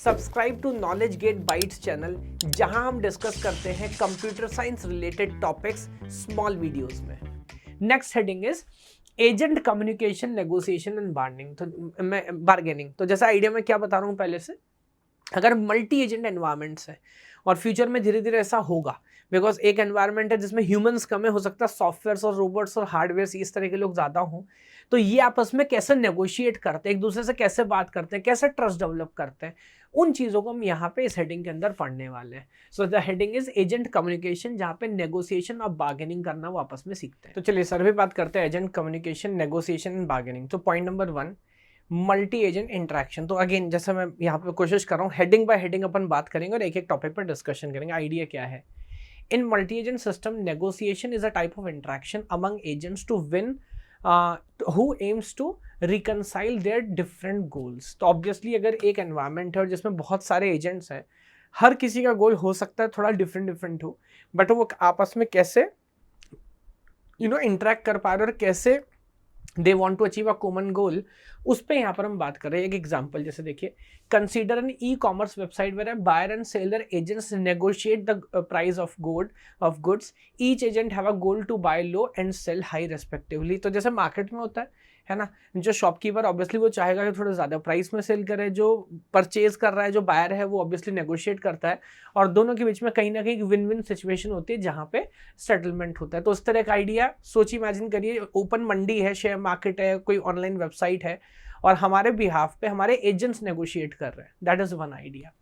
Subscribe to knowledge gate bytes channel, जहां हम discuss करते हैं computer science related topics small videos में। Next heading is agent communication, negotiation and bargaining. तो जैसा आइडिया मैं क्या बता रहा हूँ पहले से, अगर मल्टी एजेंट एनवायरमेंट्स है और फ्यूचर में धीरे धीरे ऐसा होगा, बिकॉज एक एनवायरमेंट है जिसमें ह्यूमंस कम है, हो सकता है सॉफ्टवेयर और रोबोट्स और हार्डवेयर इस तरह के लोग ज्यादा हों, तो ये आपस में कैसे नेगोशिएट करते हैं, एक दूसरे से कैसे बात करते हैं, कैसे ट्रस्ट डेवलप करते हैं, उन चीजों को हम यहाँ पे इस हेडिंग के अंदर पढ़ने वाले हैं। So the heading is agent communication, जहाँ पे नेगोशिएशन और बार्गेनिंग करना वो आपस में सीखते हैं। तो चलिए सर भी बात करते हैं agent communication, negotiation and bargaining. तो point number 1, multi agent interaction. तो अगेन जैसे मैं यहाँ पे कोशिश कर रहा हूँ, हेडिंग बाय हेडिंग अपन बात करेंगे और एक एक टॉपिक पर डिस्कशन करेंगे। आइडिया क्या है? In multi agent system, negotiation is a type of interaction among agents to win who aims to reconcile their different goals। तो ऑब्वियसली अगर एक एनवायरनमेंट है और जिसमें बहुत सारे एजेंट्स हैं, हर किसी का गोल हो सकता है थोड़ा डिफरेंट हो, बट वो आपस में कैसे इंटरेक्ट कर पा रहे और कैसे they want to achieve a common goal, उस पर यहाँ पर हम बात कर रहे हैं। एक एग्जाम्पल जैसे देखिए, consider an e commerce website where buyer and seller agents negotiate the price of goods. Each agent have a goal to buy low and sell high respectively. तो जैसे मार्केट में होता है ना, जो शॉपकीपर ऑब्वियसली वो चाहेगा कि थोड़ा ज़्यादा प्राइस में सेल करे, जो परचेज कर रहा है, जो बायर है, वो ऑब्वियसली नेगोशिएट करता है, और दोनों के बीच में कहीं ना कहीं विन विन सिचुएशन होती है जहाँ पे सेटलमेंट होता है। तो उस तरह का आइडिया सोच इमेजिन करिए, ओपन मंडी है, शेयर मार्केट है, कोई ऑनलाइन वेबसाइट है, और हमारे बिहाफ पे हमारे एजेंट्स नेगोशिएट कर रहे हैं। That is one idea.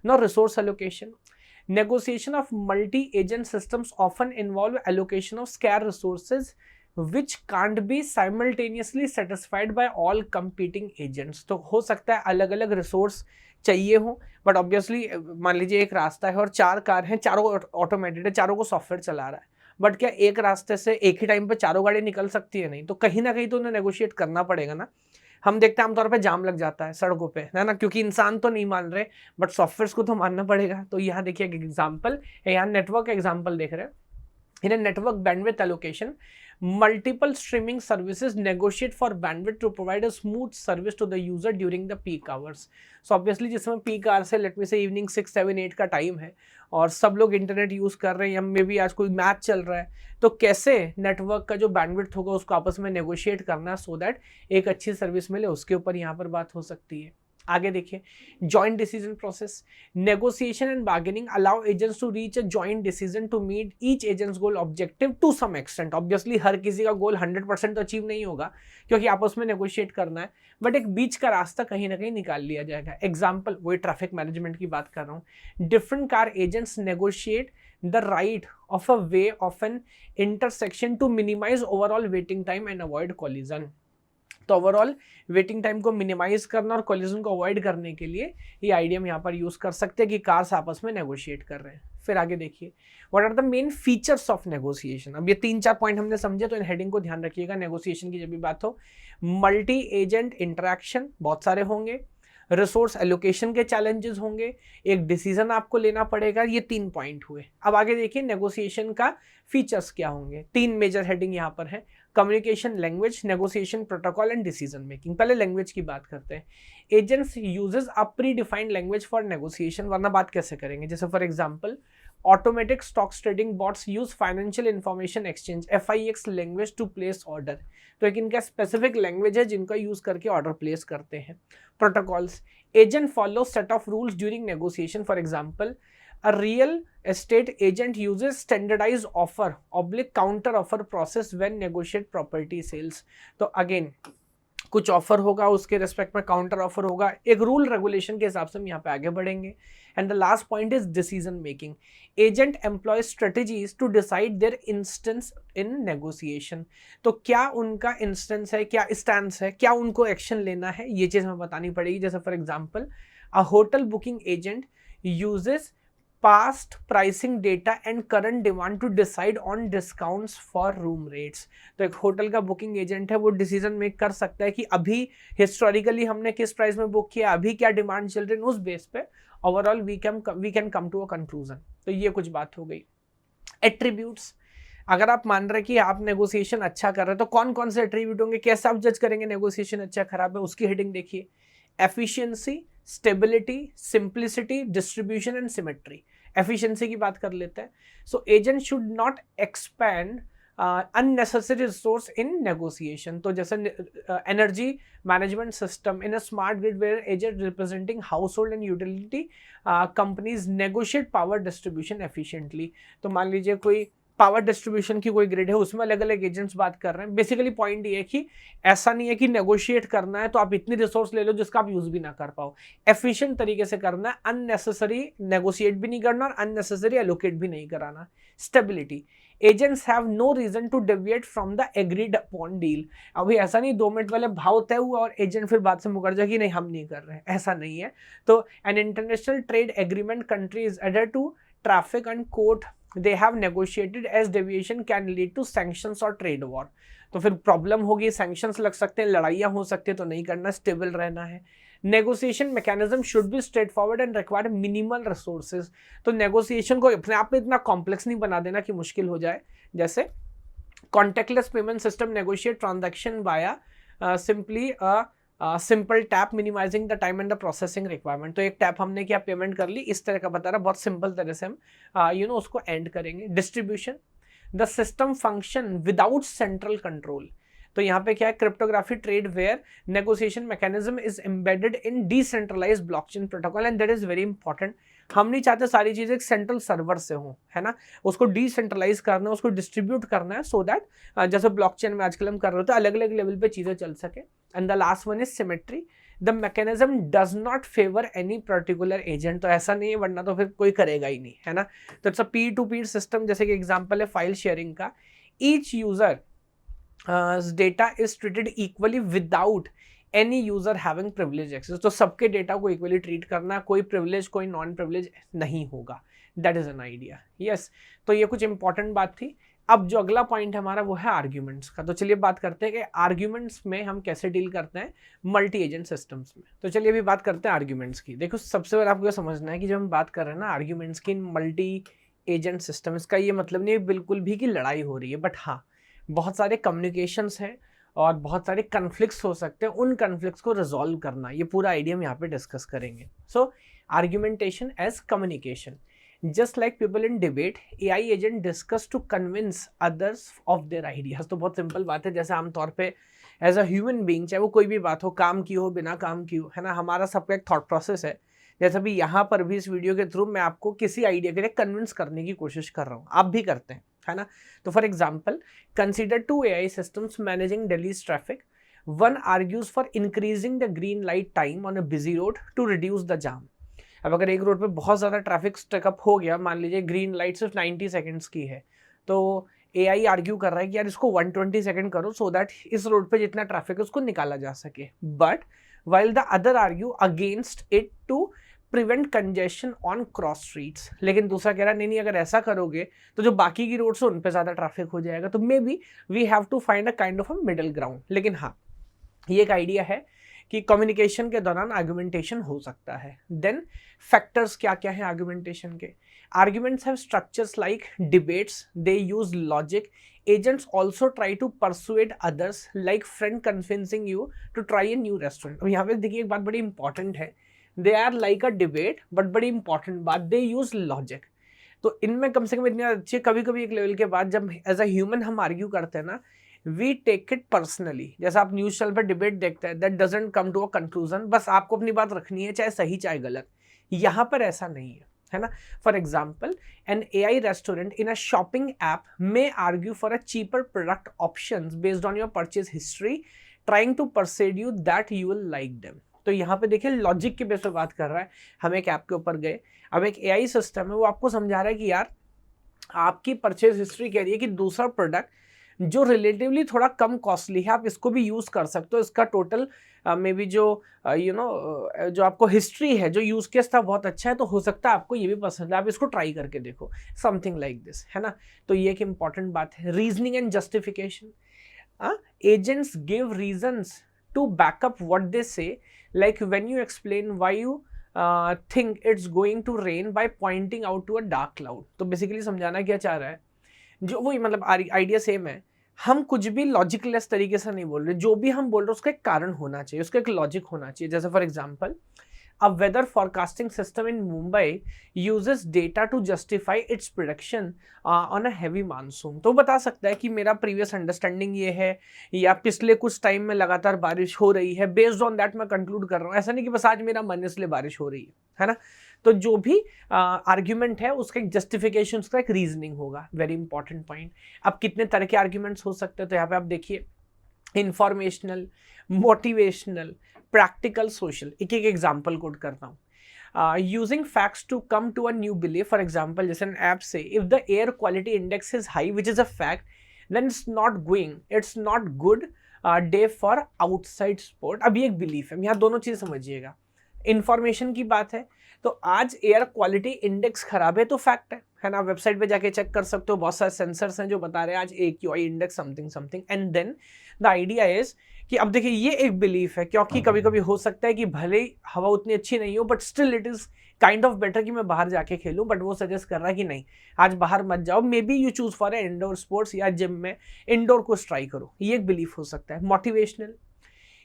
Now resource allocation, negotiation of multi-agent systems often involve allocation of scarce resources which can't be simultaneously satisfied by all competing agents। तो हो सकता है अलग अलग रिसोर्स चाहिए हो, बट ऑब्वियसली मान लीजिए एक रास्ता है और 4 कार हैं, चारों ऑटोमेटेड है, चारों को सॉफ्टवेयर चला रहा है, बट क्या एक रास्ते से एक ही टाइम पे चारों गाड़ी निकल सकती है? नहीं। तो कहीं ना कहीं तो उन्हें नेगोशिएट करना पड़ेगा ना। हम देखते हैं आमतौर पे जाम लग जाता है सड़कों पे, है ना, क्योंकि इंसान तो नहीं मान रहे, बट सॉफ्टवेयर को तो मानना पड़ेगा। तो यहाँ देखिए एक एग्जांपल है, यहाँ नेटवर्क एग्जांपल देख रहे हैं। In a network bandwidth allocation, multiple streaming services negotiate for bandwidth to provide a smooth service to the user during the peak hours। So obviously जिस समय peak hours है, let me say evening 6, 7, 8 का time है और सब लोग internet use कर रहे हैं, या मे बी आज कोई मैच चल रहा है, तो कैसे नेटवर्क का जो बैंडविड्थ होगा उसको आपस में नेगोशिएट करना सो दैट एक अच्छी सर्विस मिले, उसके ऊपर यहाँ पर बात हो सकती है। आगे देखिए, joint decision process, negotiation and bargaining allow agents to reach a joint decision to meet each agents goal objective to some extent. Obviously हर किसी का गोल 100% तो अचीव नहीं होगा, क्योंकि आपस में नेगोशिएट करना है, बट एक बीच का रास्ता कहीं ना कहीं निकाल लिया जाएगा। एग्जाम्पल वही ट्रैफिक मैनेजमेंट की बात कर रहा हूँ। Different car agents negotiate the right of a way of an intersection to minimise overall waiting time and avoid collision. तो ओवरऑल वेटिंग टाइम को मिनिमाइज करना और कोलिजन को अवॉइड करने के लिए ये आइडिया हम यहाँ पर यूज कर सकते हैं कि कार्स आपस में नेगोशिएट कर रहे हैं। फिर आगे देखिए, what are the main features of negotiation. अब ये 3-4 पॉइंट हमने समझे, तो इन हेडिंग को ध्यान रखिएगा। नेगोशिएशन की जब भी बात हो, मल्टी एजेंट इंटरेक्शन बहुत सारे होंगे, रिसोर्स एलोकेशन के चैलेंजेस होंगे, एक डिसीजन आपको लेना पड़ेगा। ये 3 पॉइंट हुए। अब आगे देखिए नेगोशिएशन का फीचर्स क्या होंगे। 3 मेजर हेडिंग यहाँ पर है, communication language, negotiation protocol and decision making. पहले लैंग्वेज की बात करते हैं। Agents uses a predefined language for negotiation, वरना बात कैसे करेंगे। जैसे for example, automatic stocks trading bots use financial information exchange FIX language to place order. तो एक इनका स्पेसिफिक लैंग्वेज है जिनका यूज करके ऑर्डर प्लेस करते हैं। Protocols, agent follow set of rules during negotiation. For example, a real estate agent uses standardized offer oblique counter offer process when negotiate property sales। तो again कुछ offer होगा, उसके respect में counter offer होगा, एक rule regulation के हिसाब से हम यहाँ पे आगे बढ़ेंगे। And the last point is decision making, agent employ strategies to decide their instance in negotiation. तो क्या उनका इंस्टेंस है, क्या स्टैंस है, क्या उनको एक्शन लेना है, ये चीज हमें बतानी पड़ेगी। जैसे for example, a hotel booking agent uses past pricing data and current demand to decide on discounts for room rates। तो एक होटल का बुकिंग एजेंट है, वो डिसीजन मेक कर सकता है कि अभी हिस्टोरिकली हमने किस प्राइस में बुक किया, अभी क्या डिमांड चल रही है, उस बेस पे overall we can come to a conclusion. तो ये कुछ बात हो गई। एट्रीब्यूट्स, अगर आप मान रहे कि आप नेगोशिएशन अच्छा कर रहे हैं, तो कौन कौन से एट्रीब्यूट होंगे, कैसे आप जज करेंगे नेगोशिएशन अच्छा खराब है, उसकी हेडिंग देखिए। Efficiency, stability, simplicity, distribution and symmetry. Efficiency की बात कर लेते हैं। So agent should not expand unnecessary resource in negotiation। तो जैसे energy management system in a smart grid where agent representing household and utility companies negotiate power distribution efficiently। तो मान लीजिए कोई पावर डिस्ट्रीब्यूशन की कोई ग्रिड है, उसमें अलग अलग एजेंट्स बात कर रहे हैं। बेसिकली पॉइंट ये है कि ऐसा नहीं है कि नेगोशिएट करना है तो आप इतनी रिसोर्स ले लो जिसका आप यूज भी ना कर पाओ। एफिशिएंट तरीके से करना है, अननेसेसरी नेगोशिएट भी नहीं करना और अननेसेसरी एलोकेट भी नहीं कराना। Stability, agents have no reason to deviate from the agreed upon deal. अभी ऐसा नहीं 2 मिनट वाले भाव तय हुआ और एजेंट फिर बात से मुकर जाए कि नहीं हम नहीं कर रहे हैं, ऐसा नहीं है। तो an international trade agreement countries other to traffic and court they have negotiated as deviation can lead to sanctions और trade war। तो फिर प्रॉब्लम होगी, सैंक्शंस लग सकते हैं, लड़ाइयाँ हो सकती है, तो नहीं करना, स्टेबल रहना है। Negotiation mechanism should be straight forward and require minimal resources. तो नेगोशिएशन को अपने आप में इतना कॉम्प्लेक्स नहीं बना देना कि मुश्किल हो जाए। जैसे contactless payment system negotiate transaction via simply simple tap minimising the time and the processing requirement. तो एक टैप हमने क्या पेमेंट कर ली, इस तरह का बता रहा, बहुत सिंपल तरह से हम उसको एंड करेंगे। Distribution, the system function without central control. तो यहाँ पे क्या है, cryptography trade where negotiation mechanism is embedded in decentralised blockchain protocol and that is very important. हम नहीं चाहते सारी चीजें एक सेंट्रल सर्वर से हो, है ना, उसको डिसेंट्रलाइज करना है, उसको डिस्ट्रीब्यूट करना है सो दैट जैसे ब्लॉकचेन में आजकल हम कर रहे होते हैं अलग अलग लेवल पे चीजें चल सके। And the last one is symmetry, the mechanism does not favour any particular agent. तो ऐसा नहीं है, वरना तो फिर कोई करेगा ही नहीं, है ना। तो it's a Pir to Pir system. जैसे कि एग्जांपल है फाइल शेयरिंग का, each user data is treated equally without any user having privilege access. तो सबके डेटा को इक्वली ट्रीट करना, कोई प्रिविलेज कोई नॉन प्रिविलेज नहीं होगा। That is an idea. Yes, तो ये कुछ इंपॉर्टेंट बात थी। अब जो अगला पॉइंट हमारा वो है आर्ग्यूमेंट्स का। तो चलिए बात करते हैं कि आर्ग्यूमेंट्स में हम कैसे डील करते हैं मल्टी एजेंट सिस्टम्स में। तो चलिए अभी बात करते हैं आर्ग्यूमेंट्स की। देखो सबसे पहले आपको समझना है कि जब हम बात कर रहे हैं ना आर्ग्यूमेंट्स की मल्टी एजेंट सिस्टम, इसका ये मतलब नहीं है बिल्कुल भी कि लड़ाई हो रही है, बट हाँ बहुत सारे कम्युनिकेशंस हैं और बहुत सारे कन्फ्लिक्ट्स हो सकते हैं, उन कन्फ्लिक्ट्स को रिजॉल्व करना, ये पूरा आइडिया हम यहाँ पे डिस्कस करेंगे। So argumentation as communication, just like people in debate AI agent discuss to convince others of their ideas. तो बहुत सिंपल बात है, जैसे आमतौर पे एज अ ह्यूमन बीइंग, चाहे वो कोई भी बात हो, काम की हो बिना काम की हो, है ना, हमारा सबका एक थॉट प्रोसेस है। जैसे भी यहाँ पर भी इस वीडियो के थ्रू मैं आपको किसी आइडिया के लिए कन्विंस करने की कोशिश कर रहा हूँ, आप भी करते हैं, है ना। तो for example consider 2 AI systems managing Delhi's traffic. One argues for increasing the green light time on a busy road to reduce the jam. अब अगर एक रोड पे बहुत ज़्यादा ट्रैफिक स्टकअप हो गया, मान लीजिए ग्रीन लाइट सिर्फ 90 सेकेंड्स की है, तो AI आर्ग्यू कर रहा है कि यार इसको 120 सेकेंड करो सो दैट इस रोड पे जितना ट्रैफिक है उसको निकाला जा सके। But while the other argue against it to prevent congestion on cross streets. लेकिन दूसरा कह रहा है नहीं अगर ऐसा करोगे तो जो बाकी की रोड्स हैं उन पे ज़्यादा ट्रैफिक हो जाएगा। तो maybe we have to find a kind of a middle ground. लेकिन हाँ ये एक आइडिया है कि कम्युनिकेशन के दौरान आर्गुमेंटेशन हो सकता है। देन फैक्टर्स क्या क्या है आर्गुमेंटेशन के। Arguments have structures like debates, they use logic, agents also try to persuade others like friend convincing you to try a new restaurant। अब यहाँ पे देखिए एक बात बड़ी इंपॉर्टेंट है, they are like a debate but बड़ी इंपॉर्टेंट बात, दे यूज लॉजिक। तो इनमें कम से कम इतनी अच्छी, कभी कभी एक लेवल के बाद जब एज अ ह्यूमन हम आर्ग्यू करते हैं ना, वी टेक इट पर्सनली। जैसा आप न्यूज चैनल पर डिबेट देखते हैं, that doesn't come to a conclusion, बस आपको अपनी बात रखनी है चाहे सही चाहे गलत। यहाँ पर ऐसा नहीं है ना। For example an AI restaurant in a shopping app may argue for a cheaper product options based on your purchase history, trying to persuade you that you will like them। तो यहाँ पे देखिए लॉजिक के base पे बात कर रहा है। हम एक ऐप के ऊपर गए, अब एक AI सिस्टम है वो आपको समझा रहा है कि यार आपकी परचेज हिस्ट्री कह रही है कि दूसरा प्रोडक्ट जो रिलेटिवली थोड़ा कम कॉस्टली है आप इसको भी यूज़ कर सकते हो, इसका टोटल मे बी जो जो आपको हिस्ट्री है, जो यूज़ केस था बहुत अच्छा है, तो हो सकता है आपको ये भी पसंद है, आप इसको ट्राई करके देखो, समथिंग लाइक दिस, है ना। तो ये एक इंपॉर्टेंट बात है। Reasoning and justification, agents give reasons to back up what they say, like when you explain why you think it's going to rain by pointing out to a dark cloud। तो basically समझाना क्या चाह रहा है, जो वही मतलब idea same है। हम कुछ भी लॉजिकलेस तरीके से नहीं बोल रहे, जो भी हम बोल रहे हैं उसका एक कारण होना चाहिए, उसका एक लॉजिक होना चाहिए। जैसे for example, a weather forecasting system in Mumbai uses data to justify its prediction on a heavy monsoon। तो बता सकता है कि मेरा प्रीवियस अंडरस्टैंडिंग ये है, या पिछले कुछ टाइम में लगातार बारिश हो रही है, बेस्ड ऑन दैट मैं कंक्लूड कर रहा हूँ। ऐसा नहीं कि बस आज मेरा मन इसलिए बारिश हो रही है ना। तो जो भी आर्ग्यूमेंट है उसका एक जस्टिफिकेशन, उसका एक रीजनिंग होगा। Very important point. अब कितने तरह के आर्ग्यूमेंट्स हो सकते हैं, तो यहाँ पे आप देखिए, इंफॉर्मेशनल, मोटिवेशनल, प्रैक्टिकल, सोशल। एक एक एग्जाम्पल कोट करता हूँ। Using facts to come to a new belief. For example, जैसे एन ऐप से, if the air quality index is high which is a fact, then it's not good day for outside sport. अब ये एक belief है, यहाँ दोनों चीज समझिएगा। इंफॉर्मेशन की बात है, तो आज एयर क्वालिटी इंडेक्स खराब है तो फैक्ट है ना। वेबसाइट पे जाके चेक कर सकते हो, बहुत सारे सेंसर्स हैं जो बता रहे हैं आज AQI index something something. And then the idea is कि अब देखिए ये एक बिलीफ है, क्योंकि कभी कभी हो सकता है कि भले ही हवा उतनी अच्छी नहीं हो, but still it is kind of better कि मैं बाहर जाके खेलूं। बट वो सजेस्ट कर रहा है कि नहीं, आज बाहर मत जाओ, maybe you choose for indoor sports, या जिम में इंडोर को ट्राई करो। ये एक बिलीफ हो सकता है। Motivational,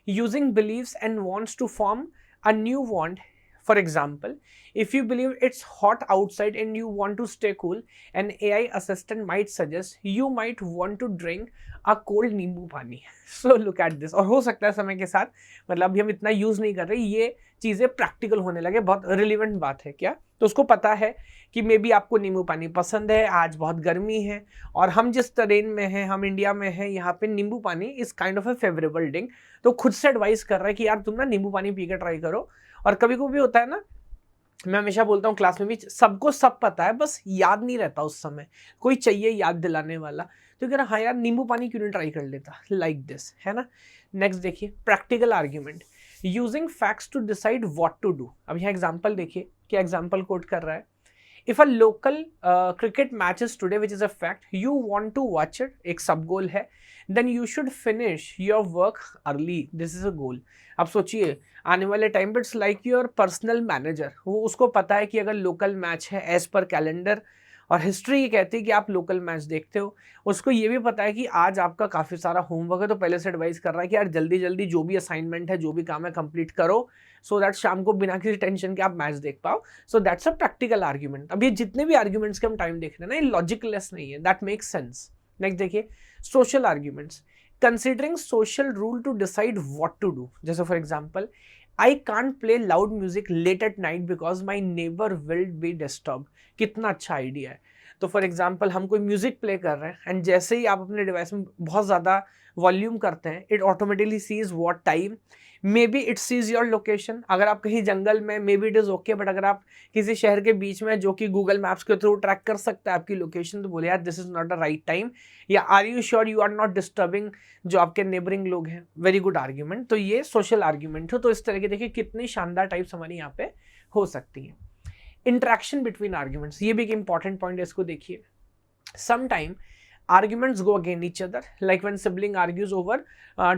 using beliefs and wants to form a new want। For example, if you believe it's hot outside and you want to stay cool, an AI assistant might suggest you might want to drink a cold नींबू पानी। So look at this। और हो सकता है समय के साथ, मतलब अभी हम इतना यूज नहीं कर रहे, ये चीजें प्रैक्टिकल होने लगे। बहुत रिलेवेंट बात है क्या, तो उसको पता है कि मे बी आपको नींबू पानी पसंद है, आज बहुत गर्मी है, और हम जिस टरेन में हैं, हम इंडिया में हैं, यहाँ पे नींबू पानी is kind of A favourable drink. तो खुद से एडवाइस कर रहा है कि यार तुम ना नींबू पानी पी के ट्राई करो। और कभी कभी होता है ना, मैं हमेशा बोलता हूँ क्लास में भी, सबको सब पता है, बस याद नहीं रहता उस समय, कोई चाहिए याद दिलाने वाला। तो कह रहा हाँ यार नींबू पानी क्यों नहीं ट्राई कर लेता, लाइक दिस, है ना। नेक्स्ट देखिए, practical argument, using facts to decide what to do. अब यहाँ एग्जांपल देखिए, क्या एग्जांपल कोट कर रहा है। If a local cricket matches today which is a fact, you want to watch it, एक सब गोल है, then you should finish your work early, this is a goal. अब सोचिए आने वाले टाइम पे it's like your personal manager, वो उसको पता है कि अगर लोकल मैच है एज पर कैलेंडर, और हिस्ट्री ये कहती है कि आप लोकल मैच देखते हो, उसको ये भी पता है कि आज आपका काफ़ी सारा होमवर्क है, तो पहले से एडवाइस कर रहा है कि यार जल्दी जल्दी जो भी असाइनमेंट है, जो भी काम है, कंप्लीट करो, सो दैट शाम को बिना किसी टेंशन के आप मैच देख पाओ। So that's a practical argument. अब ये जितने भी आर्ग्यूमेंट्स के हम टाइम देख रहे हैं ना, ये लॉजिकलेस नहीं है, दैट मेक्स सेंस। नेक्स्ट देखिए, social arguments, considering social rule to decide what to do. जैसे for example, I can't play loud music late at night because my neighbour will be disturb. कितना अच्छा idea है। तो for example, हम कोई music play कर रहे हैं, एंड जैसे ही आप अपने डिवाइस में बहुत ज़्यादा वॉल्यूम करते हैं, it automatically sees what time, may be it sees your location. अगर आप कहीं जंगल में, may be it is okay, but अगर आप किसी शहर के बीच में, जो कि गूगल मैप्स के थ्रू ट्रैक कर सकता है आपकी लोकेशन, तो बोले यार this is not a right time, या are you sure you are not disturbing जो आपके नेबरिंग लोग हैं। Very good argument. तो ये सोशल आर्ग्यूमेंट हो। तो इस तरह के देखिए कितनी शानदार टाइप्स हमारी यहाँ पे हो सकती हैं। इंटरेक्शन बिटवीन आर्ग्यूमेंट्स, ये भी एक इंपॉर्टेंट पॉइंट है, इसको देखिए। Sometime arguments go against each other, like when sibling argues over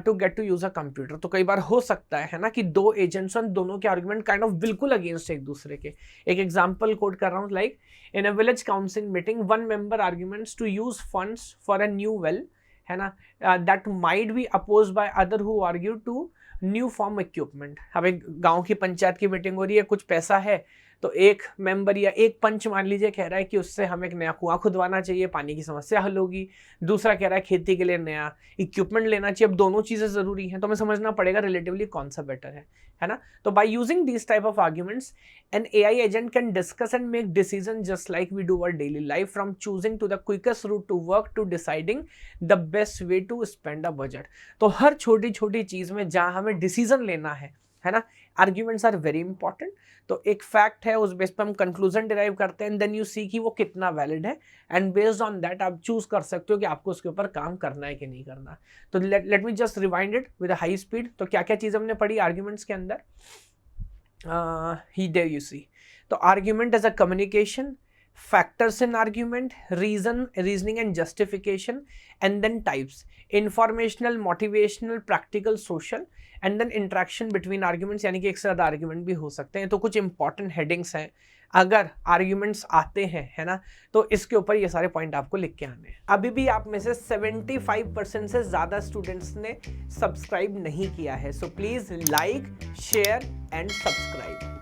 to get to use a computer। तो कई बार हो सकता है ना कि दो एजेंट्स हैं, दोनों के आर्ग्यूमेंट काइंड ऑफ बिल्कुल अगेंस्ट एक दूसरे के। एक एग्जांपल कोट कर रहा हूँ, like in a village council meeting, one member arguments to use funds for a new well, है ना, that might be oppose by other who argue to new form equipment. अब एक गाँव की पंचायत की मीटिंग हो रही है, कुछ पैसा है, तो एक मेंबर या एक पंच मान लीजिए कह रहा है कि उससे हमें एक नया कुआं खुदवाना चाहिए, पानी की समस्या हल होगी। दूसरा कह रहा है खेती के लिए नया इक्विपमेंट लेना चाहिए। अब दोनों चीज़ें ज़रूरी हैं, तो हमें समझना पड़ेगा रिलेटिवली कौन सा बेटर है ना। तो by using this type of arguments, an AI agent can discuss and make decision just like we do our daily life, from choosing to the quickest route to work to deciding the best way to spend a budget. तो हर छोटी छोटी चीज़ में जहाँ हमें decision लेना है ना, आर्ग्यूमेंट्स आर वेरी इंपॉर्टेंट। तो एक फैक्ट है, उस बेस पर हम कंक्लूजन डिराइव करते हैं, देन यू सी कि वो कितना वैलिड है, एंड बेस्ड ऑन दैट आप चूज कर सकते हो कि आपको उसके ऊपर काम करना है कि नहीं करना। तो let me just rewind it with high speed. तो क्या क्या चीज़ हमने पढ़ी आर्ग्यूमेंट्स के अंदर, ही देयर यू सी। तो argument as a communication, factors in argument, reasoning and justification, and then types: informational, motivational, practical, social, and then interaction between arguments, यानी कि एक से ज़्यादा आर्ग्यूमेंट भी हो सकते हैं। तो कुछ इंपॉर्टेंट हेडिंग्स हैं, अगर आर्ग्यूमेंट्स आते हैं, है ना, तो इसके ऊपर ये सारे पॉइंट आपको लिख के आने हैं। अभी भी आप में से 75% से ज़्यादा स्टूडेंट्स ने सब्सक्राइब नहीं किया है, so please like, share and subscribe.